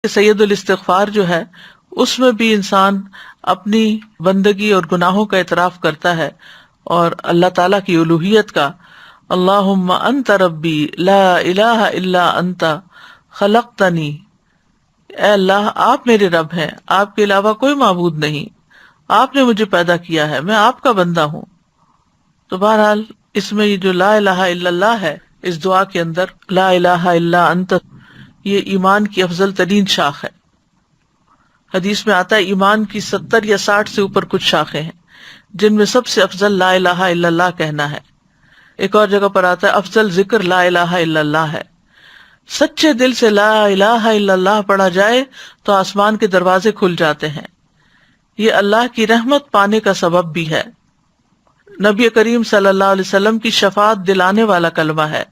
سید الاستغفار جو ہے اس میں بھی انسان اپنی بندگی اور گناہوں کا اعتراف کرتا ہے اور اللہ تعالیٰ کی الوہیت کا. اللہم انت ربی لا الہ الا انت خلقتنی، اے اللہ آپ میرے رب ہیں، آپ کے علاوہ کوئی معبود نہیں، آپ نے مجھے پیدا کیا ہے، میں آپ کا بندہ ہوں. تو بہرحال اس میں یہ جو لا الہ الا اللہ ہے اس دعا کے اندر، لا الہ الا انت، یہ ایمان کی افضل ترین شاخ ہے. حدیث میں آتا ہے ایمان کی 70 یا 60 سے اوپر کچھ شاخیں ہیں جن میں سب سے افضل لا الہ الا اللہ کہنا ہے. ایک اور جگہ پر آتا ہے افضل ذکر لا الہ الا اللہ ہے. سچے دل سے لا الہ الا اللہ پڑھا جائے تو آسمان کے دروازے کھل جاتے ہیں. یہ اللہ کی رحمت پانے کا سبب بھی ہے. نبی کریم صلی اللہ علیہ وسلم کی شفاعت دلانے والا کلمہ ہے.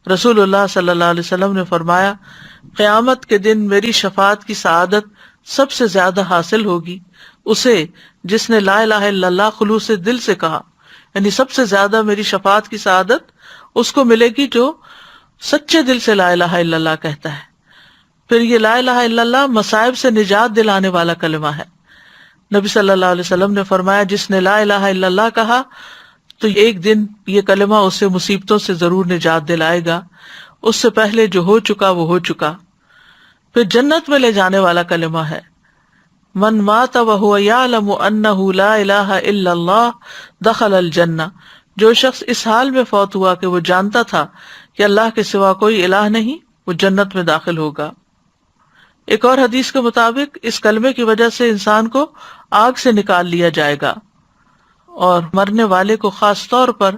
رسول اللہ صلی اللہ علیہ وسلم نے فرمایا قیامت کے دن میری شفاعت کی سعادت سب سے زیادہ حاصل ہوگی اسے جس نے لا الہ الا اللہ خلوص دل سے کہا، یعنی سب سے زیادہ میری شفاعت کی سعادت اس کو ملے گی جو سچے دل سے لا الہ الا اللہ کہتا ہے. پھر یہ لا الہ الا اللہ مصائب سے نجات دلانے والا کلمہ ہے. نبی صلی اللہ علیہ وسلم نے فرمایا جس نے لا الہ الا اللہ کہا تو ایک دن یہ کلمہ اسے مصیبتوں سے ضرور نجات دلائے گا، اس سے پہلے جو ہو چکا وہ ہو چکا. پھر جنت میں لے جانے والا کلمہ ہے من مات وهو يعلم انه لا الہ الا اللہ دخل الجنہ، جو شخص اس حال میں فوت ہوا کہ وہ جانتا تھا کہ اللہ کے سوا کوئی الہ نہیں، وہ جنت میں داخل ہوگا. ایک اور حدیث کے مطابق اس کلمے کی وجہ سے انسان کو آگ سے نکال لیا جائے گا، اور مرنے والے کو خاص طور پر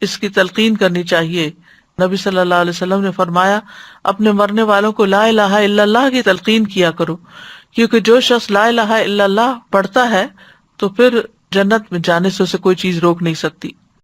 اس کی تلقین کرنی چاہیے. نبی صلی اللہ علیہ وسلم نے فرمایا اپنے مرنے والوں کو لا الہ الا اللہ کی تلقین کیا کرو، کیونکہ جو شخص لا الہ الا اللہ پڑھتا ہے تو پھر جنت میں جانے سے اسے کوئی چیز روک نہیں سکتی.